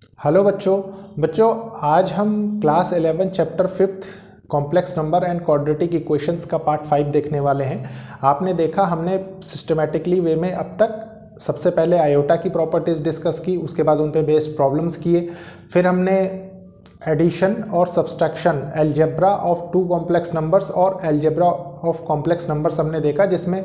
Hello बच्चों आज हम class 11 chapter 5 complex number and quadratic equations का पार्ट 5 देखने वाले हैं। आपने देखा हमने सिस्टमेटिकली वे में अब तक सबसे पहले आयोटा की प्रॉपर्टीज़ डिस्कस की, उसके बाद उन पे बेस्ड प्रॉब्लम्स किए, फिर हमने एडिशन और subtraction, algebra of two complex numbers और अलजेब्रा ऑफ कॉम्प्लेक्स नंबर्स हमने देखा, जिसमें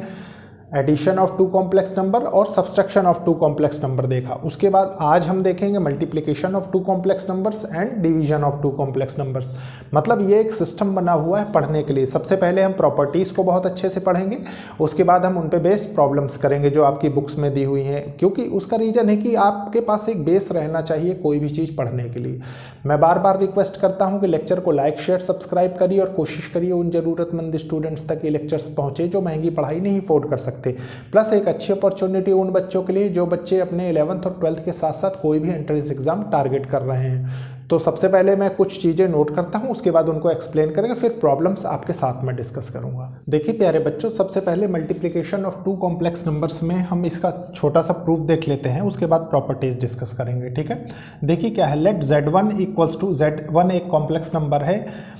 addition of two complex number और subtraction of two complex number देखा। उसके बाद आज हम देखेंगे multiplication of two complex numbers and division of two complex numbers. मतलब ये एक सिस्टम बना हुआ है पढ़ने के लिए। सबसे पहले हम प्रॉपर्टीज़ को बहुत अच्छे से पढ़ेंगे, उसके बाद हम उन पे बेस्ड प्रॉब्लम्स करेंगे जो आपकी बुक्स में दी हुई हैं, क्योंकि उसका रीज़न है कि आपके पास एक बेस रहना चाहिए कोई भी चीज़ पढ़ने के लिए। मैं बार बार रिक्वेस्ट करता हूँ कि लेक्चर को लाइक शेयर सब्सक्राइब करिए और कोशिश करिए उन ज़रूरतमंद स्टूडेंट्स तक ये लेक्चर्स पहुँचे जो महंगी पढ़ाई नहीं अफोर्ड कर सकते। प्लस एक अच्छी अपॉर्चुनिटी उन बच्चों के लिए जो बच्चे अपने 11th और 12th के साथ साथ कोई भी एंट्रेंस एग्जाम टारगेट कर रहे हैं। तो सबसे पहले मैं कुछ चीज़ें नोट करता हूं, उसके बाद उनको एक्सप्लेन करेंगे, फिर प्रॉब्लम्स आपके साथ में डिस्कस करूंगा। देखिए प्यारे बच्चों, सबसे पहले multiplication of two complex numbers में हम इसका छोटा सा प्रूफ देख लेते हैं, उसके बाद प्रॉपर्टीज डिस्कस करेंगे। ठीक है, देखिए क्या है, let Z1 equals to Z1 एक कॉम्प्लेक्स नंबर है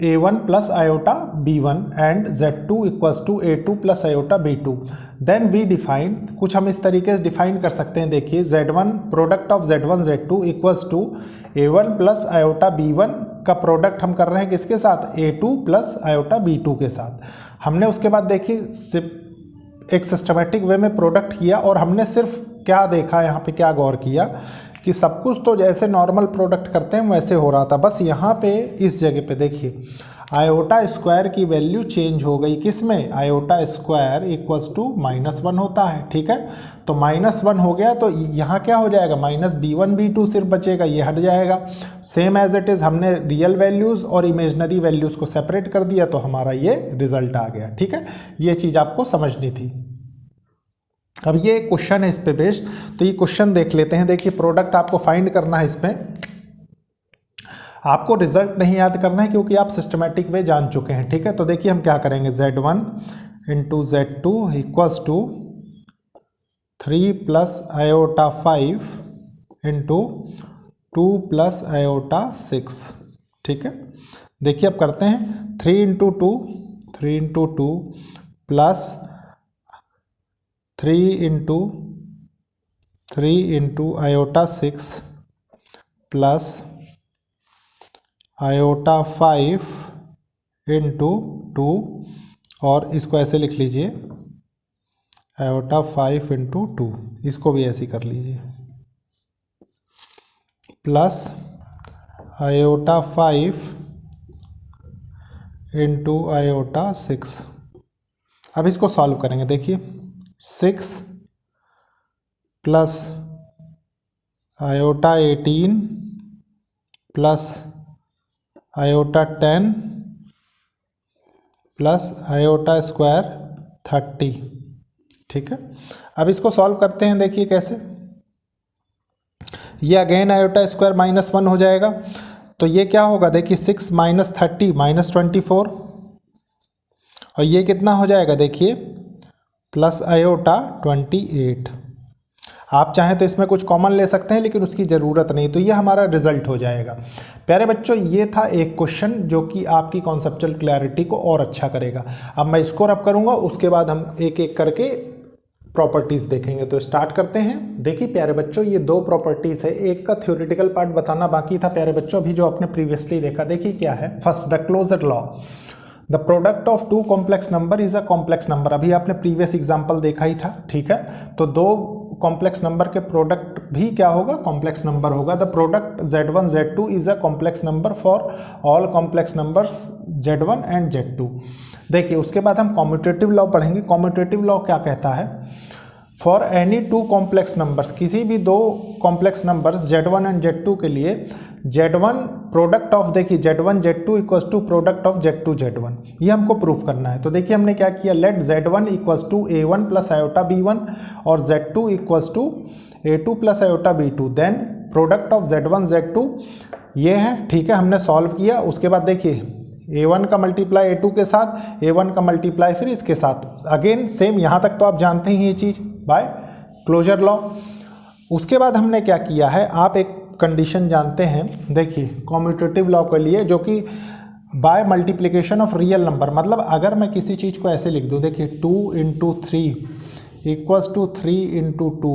A1 plus iota B1 and Z2 equals to A2 plus iota B2। Then we define, कुछ हम इस तरीके से डिफाइन कर सकते हैं। देखिए Z1 product of Z1 Z2 equals to A1 plus iota B1 का प्रोडक्ट हम कर रहे हैं किसके साथ, A2 प्लस आयोटा B2 के साथ। हमने उसके बाद देखिए एक सिस्टमेटिक वे में प्रोडक्ट किया और हमने सिर्फ क्या देखा, यहाँ पे क्या गौर किया कि सब कुछ तो जैसे नॉर्मल प्रोडक्ट करते हैं वैसे हो रहा था, बस यहाँ पे इस जगह पे देखिए आयोटा स्क्वायर की वैल्यू चेंज हो गई। किस में, आयोटा स्क्वायर इक्वल्स टू -1 होता है। ठीक है, तो -1 हो गया तो यहाँ क्या हो जाएगा, -B1 B2 सिर्फ बचेगा, ये हट जाएगा। सेम एज इट इज़ हमने रियल वैल्यूज़ और इमेजनरी वैल्यूज़ को सेपरेट कर दिया तो हमारा ये रिजल्ट आ गया। ठीक है, ये चीज़ आपको समझनी थी। अब ये क्वेश्चन है इस पे बेस्ड, तो ये क्वेश्चन देख लेते हैं। देखिए प्रोडक्ट आपको फाइंड करना है, इसमें आपको रिजल्ट नहीं याद करना है क्योंकि आप सिस्टमेटिक वे जान चुके हैं। ठीक है, तो देखिए हम क्या करेंगे, Z1 into Z2 equals to 3 plus iota 5 into 2 plus iota 6। ठीक है, देखिए अब करते हैं 3 into 2 plus 3 into iota 6 plus iota 5 into 2, और इसको ऐसे लिख लीजिए आयोटा 5 इंटू 2, इसको भी ऐसे कर लीजिए, प्लस आयोटा 5 इंटू आयोटा 6। अब इसको सॉल्व करेंगे। देखिए 6 plus iota 18 plus iota 10 plus iota square 30। ठीक है, अब इसको सॉल्व करते हैं। देखिए कैसे, ये अगेन आयोटा स्क्वायर -1 हो जाएगा, तो ये क्या होगा, देखिए 6 माइनस 30 -24, और ये कितना हो जाएगा, देखिए प्लस आयोटा 28। आप चाहें तो इसमें कुछ कॉमन ले सकते हैं लेकिन उसकी ज़रूरत नहीं, तो ये हमारा रिजल्ट हो जाएगा। प्यारे बच्चों, ये था एक क्वेश्चन जो कि आपकी कॉन्सेप्चुअल क्लैरिटी को और अच्छा करेगा। अब मैं इसको रब करूँगा, उसके बाद हम एक एक करके प्रॉपर्टीज़ देखेंगे। तो स्टार्ट करते हैं। देखिए प्यारे बच्चों, ये दो प्रॉपर्टीज़ है, एक का थ्योरेटिकल पार्ट बताना बाकी था प्यारे बच्चों, अभी जो आपने प्रीवियसली देखा। देखिए क्या है, first the closure law, the product of two complex number is a complex number. अभी आपने प्रीवियस एग्जाम्पल देखा ही था। ठीक है, तो दो कॉम्प्लेक्स नंबर के प्रोडक्ट भी क्या होगा, कॉम्प्लेक्स नंबर होगा। The product Z1 Z2 is a complex number for all complex numbers Z1 and Z2। देखिए उसके बाद हम कॉम्यूटेटिव लॉ पढ़ेंगे। कॉम्यूटेटिव लॉ क्या कहता है, for any two complex numbers, किसी भी दो complex numbers Z1 and Z2 के लिए Z1 प्रोडक्ट ऑफ, देखिए Z1 Z2 equals to product of Z2 Z1, ये हमको प्रूफ करना है। तो देखिए हमने क्या किया, let Z1 equals to A1 plus iota B1 और Z2 equals to A2 plus iota B2, then product of Z1 Z2 ये है। ठीक है, हमने सॉल्व किया। उसके बाद देखिए A1 का मल्टीप्लाई A2 के साथ, A1 का मल्टीप्लाई फिर इसके साथ, अगेन सेम, यहाँ तक तो आप जानते ही ये चीज़ बाय क्लोजर लॉ। उसके बाद हमने क्या किया है, आप एक कंडीशन जानते हैं, देखिए कॉम्यूटेटिव लॉ के लिए, जो कि by multiplication of real number, मतलब अगर मैं किसी चीज़ को ऐसे लिख दूँ, देखिए 2 × 3 इक्वल्स टू 3 × 2,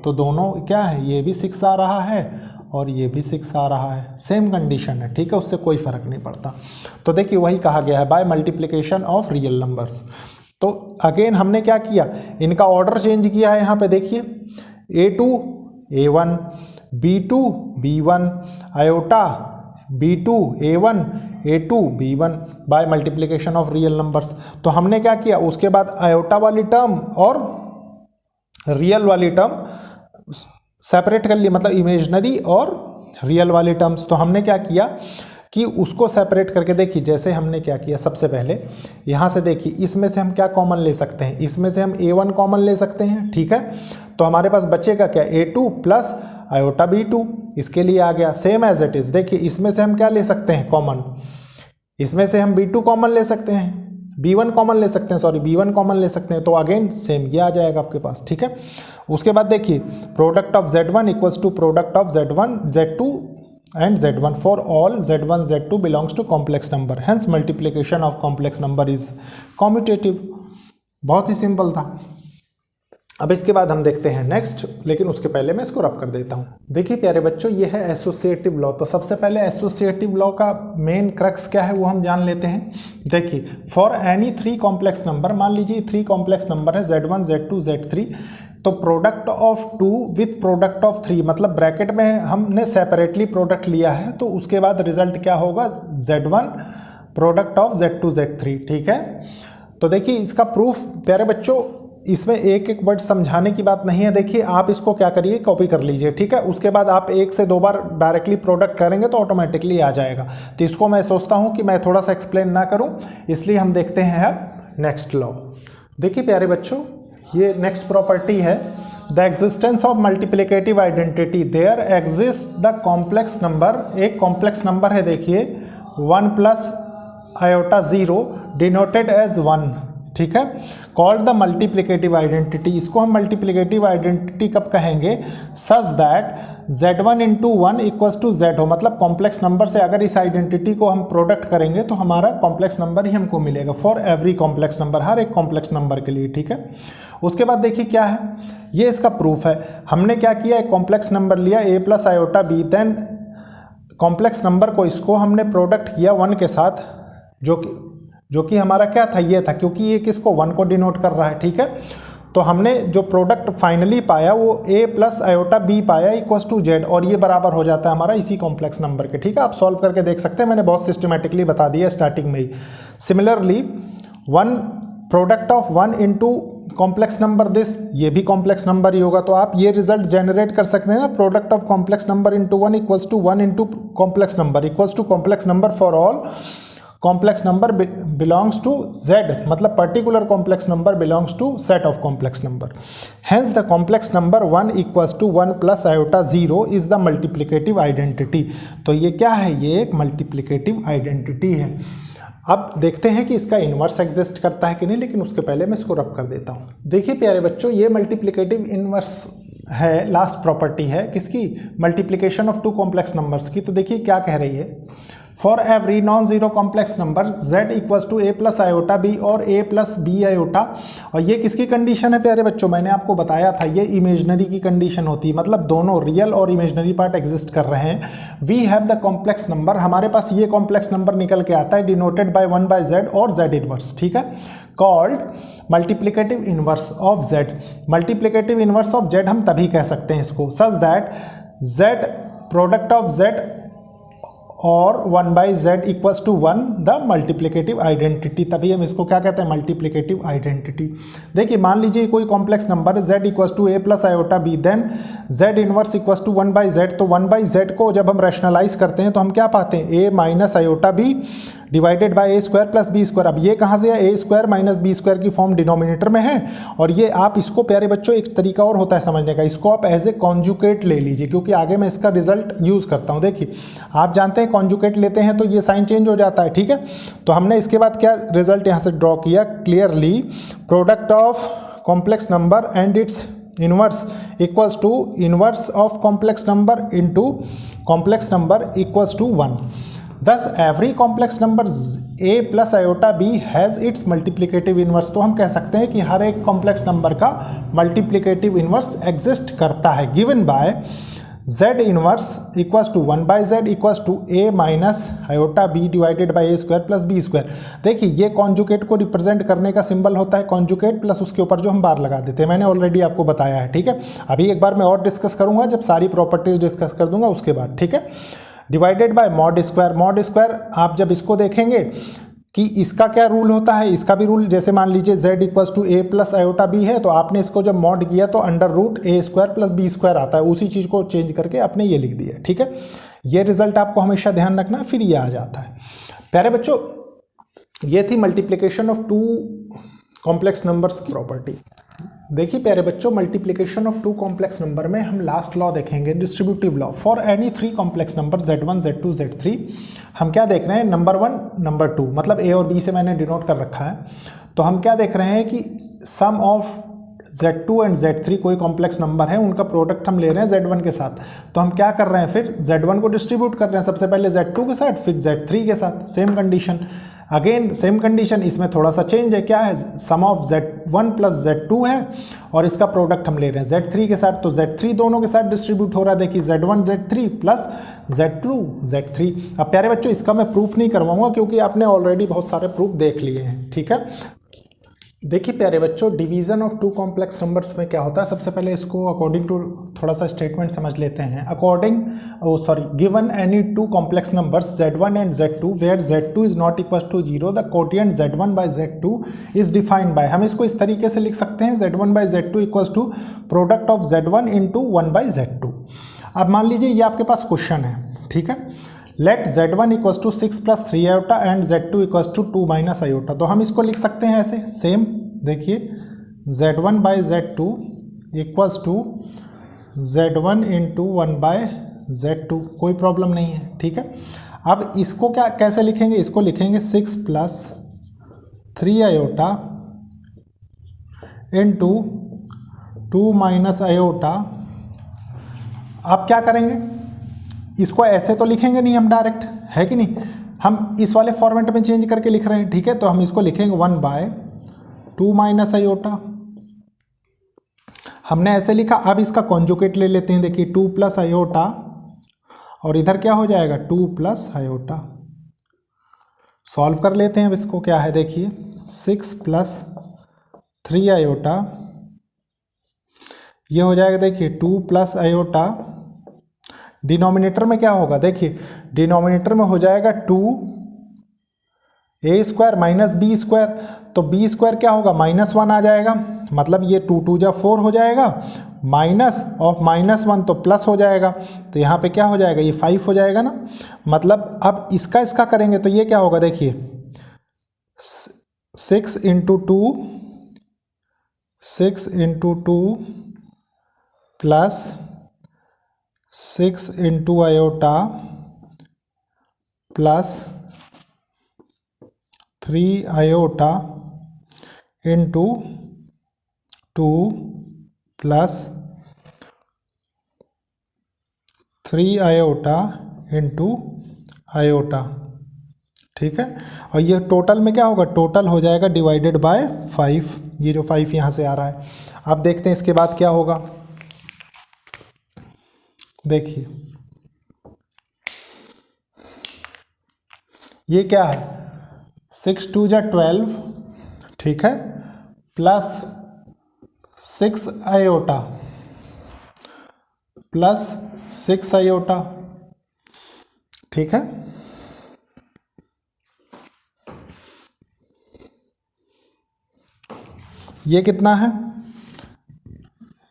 तो दोनों क्या है, ये भी 6 आ रहा है और ये भी 6 आ रहा है, सेम कंडीशन है, ठीक है, उससे कोई फ़र्क नहीं पड़ता। तो देखिए वही कहा गया है by multiplication of real numbers. तो अगेन हमने क्या किया, इनका ऑर्डर चेंज किया है, यहाँ पे देखिए A2 A1, B2 B1, iota B2 A1, A2 B1 by multiplication of real numbers. तो हमने क्या किया, उसके बाद आयोटा वाली टर्म और रियल वाली टर्म सेपरेट कर ली, मतलब इमेजनरी और रियल वाली टर्म्स। तो हमने क्या किया कि उसको सेपरेट करके, देखिए जैसे हमने क्या किया, सबसे पहले यहाँ से देखिए इसमें से हम क्या कॉमन ले सकते हैं, इसमें से हम A1 कॉमन ले सकते हैं, ठीक है। तो हमारे पास बचेगा क्या, A2 प्लस आयोटा B2, इसके लिए आ गया सेम एज इट इज़। देखिए इसमें से हम क्या ले सकते हैं कॉमन, इसमें से हम B2 कॉमन ले सकते हैं, B1 कॉमन ले सकते हैं, सॉरी B1 कॉमन ले सकते हैं, तो अगेन सेम ये आ जाएगा आपके पास, ठीक है। उसके बाद देखिए product of Z1 equals to product of Z1 Z2 and Z1 for all Z1 Z2 belongs to complex number, hence multiplication of complex number is commutative. बहुत ही सिंपल था। अब इसके बाद हम देखते हैं नेक्स्ट, लेकिन उसके पहले मैं इसको रब कर देता हूँ। देखिए प्यारे बच्चों, ये है एसोसिएटिव लॉ। तो सबसे पहले एसोसिएटिव लॉ का मेन क्रक्स क्या है वो हम जान लेते हैं। देखिए फॉर एनी 3 कॉम्प्लेक्स नंबर, मान लीजिए 3 कॉम्प्लेक्स नंबर है Z1 Z2 Z3, तो product of 2 with product of 3, मतलब ब्रैकेट में हमने सेपरेटली प्रोडक्ट लिया है, तो उसके बाद रिजल्ट क्या होगा, Z1 product of Z2 Z3, ठीक है। तो देखिए इसका प्रूफ प्यारे बच्चों, इसमें एक एक वर्ड समझाने की बात नहीं है। देखिए आप इसको क्या करिए, कॉपी कर लीजिए, ठीक है। उसके बाद आप 1 से 2 बार डायरेक्टली प्रोडक्ट करेंगे तो ऑटोमेटिकली आ जाएगा। तो इसको मैं सोचता हूँ कि मैं थोड़ा सा एक्सप्लेन ना करूँ, इसलिए हम देखते हैं अब नेक्स्ट लॉ। देखिए प्यारे बच्चों, ये नेक्स्ट प्रॉपर्टी है, the existence of multiplicative identity, there exist the complex number, एक कॉम्प्लेक्स नंबर है देखिए 1 प्लस आयोटा 0 डिनोटेड एज 1, ठीक है, कॉल्ड द मल्टीप्लिकेटिव आइडेंटिटी। इसको हम मल्टीप्लिकेटिव आइडेंटिटी कब कहेंगे, such that Z1 × 1 equals to Z हो, मतलब कॉम्प्लेक्स नंबर से अगर इस आइडेंटिटी को हम प्रोडक्ट करेंगे तो हमारा कॉम्प्लेक्स नंबर ही हमको मिलेगा, फॉर एवरी कॉम्प्लेक्स नंबर, हर एक कॉम्प्लेक्स नंबर के लिए, ठीक है। उसके बाद देखिए क्या है, ये इसका प्रूफ है। हमने क्या किया, एक कॉम्प्लेक्स नंबर लिया A plus iota B, then complex number को इसको हमने प्रोडक्ट किया 1 के साथ, जो कि हमारा क्या था, ये था, क्योंकि ये किसको 1 को डिनोट कर रहा है, ठीक है। तो हमने जो प्रोडक्ट फाइनली पाया वो A प्लस आयोटा B पाया इक्वल्स टू Z, और ये बराबर हो जाता है हमारा इसी कॉम्प्लेक्स नंबर के, ठीक है। आप सॉल्व करके देख सकते हैं, मैंने बहुत सिस्टमेटिकली बता दिया स्टार्टिंग में ही। Similarly 1 product of 1 into complex number this, ये भी कॉम्प्लेक्स नंबर ही होगा, तो आप ये रिजल्ट जनरेट कर सकते हैं ना, product of complex number into 1 equals to 1 into complex number equals to complex number for all complex number belongs to Z, मतलब particular complex number belongs to set of complex number, hence the complex number 1 equals to 1 plus iota 0 is the multiplicative identity. तो ये क्या है, ये एक multiplicative identity है। अब देखते हैं कि इसका इन्वर्स एग्जिस्ट करता है कि नहीं, लेकिन उसके पहले मैं इसको रब कर देता हूँ। देखिए प्यारे बच्चों, ये मल्टीप्लिकेटिव इन्वर्स है, लास्ट प्रॉपर्टी है किसकी, मल्टीप्लिकेशन ऑफ 2 कॉम्प्लेक्स नंबर्स की। तो देखिए क्या कह रही है, for every non zero complex number Z equals to A plus iota B और A प्लस B आयोटा। और ये किसकी कंडीशन है प्यारे बच्चों, मैंने आपको बताया था ये इमेजनरी की कंडीशन होती है, मतलब दोनों रियल और इमेजनरी पार्ट एग्जिस्ट कर रहे हैं। We have the complex number, हमारे पास ये कॉम्प्लेक्स नंबर निकल के आता है डिनोटेड बाय 1 बाय Z और Z इनवर्स, ठीक है, called multiplicative inverse of Z। Multiplicative inverse of Z हम तभी कह सकते हैं इसको, such that Z product of Z और 1 by Z equals to 1 the multiplicative identity, तभी हम इसको क्या कहते हैं, मल्टीप्लिकेटिव आइडेंटिटी। देखिए मान लीजिए कोई कॉम्प्लेक्स नंबर है Z equals to A plus iota B, then Z inverse equals to 1 by Z। तो 1 बाई Z को जब हम रैशनलाइज करते हैं तो हम क्या पाते हैं, A minus iota B divided by A square plus B square. अब ये कहाँ से है, A square minus B square की फॉर्म डिनोमिनेटर में है, और ये आप इसको प्यारे बच्चों एक तरीका और होता है समझने का, इसको आप एज ए कॉन्जुकेट ले लीजिए, क्योंकि आगे मैं इसका रिजल्ट यूज़ करता हूँ। देखिए आप जानते हैं कॉन्जुकेट लेते हैं तो ये साइन चेंज हो जाता है, ठीक है। तो हमने इसके बाद क्या रिजल्ट यहाँ से ड्रॉ किया, clearly product of complex number and its inverse equals to inverse of complex number into complex number equals to 1। Thus every complex number a plus iota b has its multiplicative inverse। तो हम कह सकते हैं कि हर एक complex number का multiplicative inverse exist करता है, given by z inverse equals to 1 by Z equals to a minus iota b divided by A square plus B square. देखिए ये कॉन्जुगेट को रिप्रेजेंट करने का सिंबल होता है कॉन्जुगेट प्लस उसके ऊपर जो हम बार लगा देते हैं, मैंने ऑलरेडी आपको बताया है, ठीक है। अभी एक बार मैं और डिस्कस करूंगा जब सारी प्रॉपर्टीज डिस्कस कर दूंगा उसके बाद, ठीक है। डिवाइडेड बाय मॉड स्क्वायर आप जब इसको देखेंगे कि इसका क्या रूल होता है, इसका भी रूल, जैसे मान लीजिए z equals to a plus iota b है, तो आपने इसको जब मॉड किया तो under root a square plus b square आता है, उसी चीज़ को चेंज करके आपने ये लिख दिया, ठीक है। ये रिजल्ट आपको हमेशा ध्यान रखना, फिर ये आ जाता है। प्यारे बच्चों, ये थी multiplication of two complex numbers की प्रॉपर्टी। देखिए प्यारे बच्चों, multiplication of two complex number में हम लास्ट लॉ देखेंगे, distributive law. For any three complex number z1 z2 z3 हम क्या देख रहे हैं, नंबर 1 नंबर 2, मतलब a और b से मैंने डिनोट कर रखा है। तो हम क्या देख रहे हैं कि सम ऑफ z2 एंड z3 कोई कॉम्प्लेक्स नंबर है, उनका प्रोडक्ट हम ले रहे हैं z1 के साथ। तो हम क्या कर रहे हैं, फिर z1 को डिस्ट्रीब्यूट कर रहे हैं, सबसे पहले z2 के साथ फिर z3 के साथ, same condition. Again same condition, इसमें थोड़ा सा चेंज है, क्या है, सम ऑफ z1 प्लस z2 है और इसका प्रोडक्ट हम ले रहे हैं z3 के साथ। तो z3 दोनों के साथ डिस्ट्रीब्यूट हो रहा है, देखिए z1 z3 plus z2 z3। अब प्यारे बच्चों, इसका मैं प्रूफ नहीं करवाऊंगा क्योंकि आपने ऑलरेडी बहुत सारे प्रूफ देख लिए हैं, ठीक है। देखिए प्यारे बच्चों, division of two complex numbers में क्या होता है, सबसे पहले इसको अकॉर्डिंग टू थोड़ा सा स्टेटमेंट समझ लेते हैं। Given any two complex numbers z1 and z2 where z2 is not equal to 0 the quotient z1 by z2 is defined by, हम इसको इस तरीके से लिख सकते हैं, z1 by z2 equals to product of z1 into 1 by z2। अब मान लीजिए ये आपके पास क्वेश्चन है, ठीक है। Let z1 equals to 6 plus 3 iota and z2 equals to 2 minus iota. तो हम इसको लिख सकते हैं ऐसे, सेम देखिए z1 by z2 equals to z1 into 1 by z2, कोई प्रॉब्लम नहीं है, ठीक है। अब इसको क्या कैसे लिखेंगे, इसको लिखेंगे 6 plus 3 iota into 2 minus iota. अब क्या करेंगे, इसको ऐसे तो लिखेंगे नहीं हम डायरेक्ट, है कि नहीं, हम इस वाले फॉर्मेट में चेंज करके लिख रहे हैं, ठीक है। तो हम इसको लिखेंगे 1 बाय 2 माइनस आयोटा, हमने ऐसे लिखा। अब इसका कॉन्जुगेट ले लेते हैं, देखिए 2 प्लस आयोटा और इधर क्या हो जाएगा 2 प्लस आयोटा। सॉल्व कर लेते हैं अब इसको, क्या है देखिए 6 प्लस 3 आयोटा, ये हो जाएगा देखिए 2 प्लस आयोटा। डिनोमिनेटर में क्या होगा, देखिए डिनोमिनेटर में हो जाएगा 2 a square minus B square, तो बी स्क्वायर क्या होगा -1 आ जाएगा, मतलब ये 2 2 जा 4 हो जाएगा, माइनस ऑफ -1 तो प्लस हो जाएगा, तो यहाँ पे क्या हो जाएगा, ये 5 हो जाएगा ना। मतलब अब इसका करेंगे तो ये क्या होगा, देखिए 6 into 2 plus 6 into iota plus 3 iota into 2 plus 3 iota into iota, ठीक है। और ये टोटल में क्या होगा, टोटल हो जाएगा डिवाइडेड बाय 5, ये जो 5 यहाँ से आ रहा है। अब देखते हैं इसके बाद क्या होगा, देखिए ये क्या है 6 2 जा 12, ठीक है, प्लस 6 आयोटा प्लस 6 आयोटा, ठीक है। ये कितना है,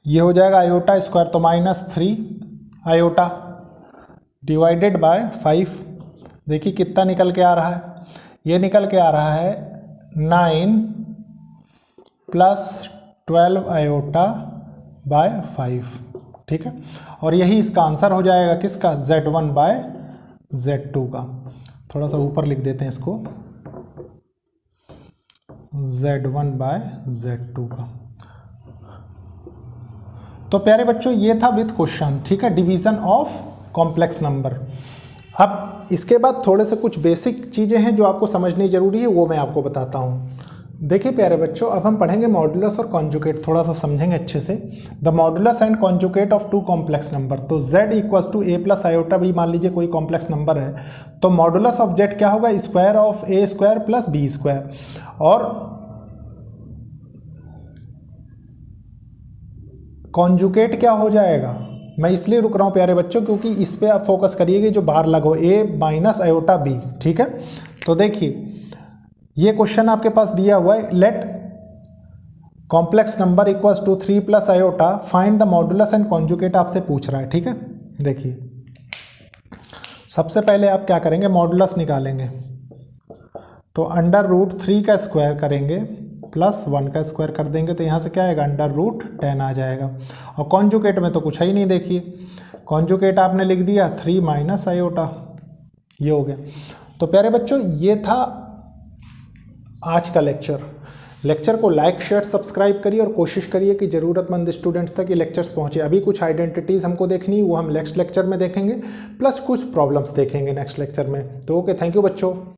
ये हो जाएगा आयोटा स्क्वायर, तो -3 आयोटा डिवाइडेड बाय 5। देखिए कितना निकल के आ रहा है, ये निकल के आ रहा है 9 प्लस 12 आयोटा बाय 5, ठीक है। और यही इसका आंसर हो जाएगा किसका, z1 बाय z2 का। थोड़ा सा ऊपर लिख देते हैं इसको, z1 बाय z2 का। तो प्यारे बच्चों ये था विथ क्वेश्चन, ठीक है, डिवीज़न ऑफ कॉम्प्लेक्स नंबर। अब इसके बाद थोड़े से कुछ बेसिक चीज़ें हैं जो आपको समझनी ज़रूरी है, वो मैं आपको बताता हूँ। देखिए प्यारे बच्चों, अब हम पढ़ेंगे मॉडुलस और कॉन्जुगेट, थोड़ा सा समझेंगे अच्छे से। The modulus and conjugate of two complex number. तो z equals to a plus iota भी मान लीजिए कोई कॉम्प्लेक्स नंबर है, तो मॉडुलस ऑफ z क्या होगा, square of a square plus b square. और कॉन्जुगेट क्या हो जाएगा, मैं इसलिए रुक रहा हूँ प्यारे बच्चों क्योंकि इस पर आप फोकस करिएगा, जो बाहर लगो a माइनस आयोटा b, ठीक है। तो देखिए ये क्वेश्चन आपके पास दिया हुआ है, let complex number equals to 3 plus iota, find the modulus and conjugate आपसे पूछ रहा है, ठीक है। देखिए सबसे पहले आप क्या करेंगे, मॉडुलस निकालेंगे, तो अंडर रूट 3 का स्क्वायर करेंगे प्लस 1 का स्क्वायर कर देंगे, तो यहाँ से क्या आएगा, अंडर रूट 10 आ जाएगा। और कॉन्जुगेट में तो कुछ है ही नहीं, देखिए कॉन्जुगेट आपने लिख दिया 3 माइनस आयोटा, ये हो गया। तो प्यारे बच्चों ये था आज का लेक्चर को लाइक शेयर सब्सक्राइब करिए और कोशिश करिए कि ज़रूरतमंद स्टूडेंट्स तक ये लेक्चर्स पहुँचे। अभी कुछ आइडेंटिटीज़ हमको देखनी, वो हम नेक्स्ट लेक्चर में देखेंगे, प्लस कुछ प्रॉब्लम्स देखेंगे नेक्स्ट लेक्चर में। तो ओके, थैंक यू बच्चों।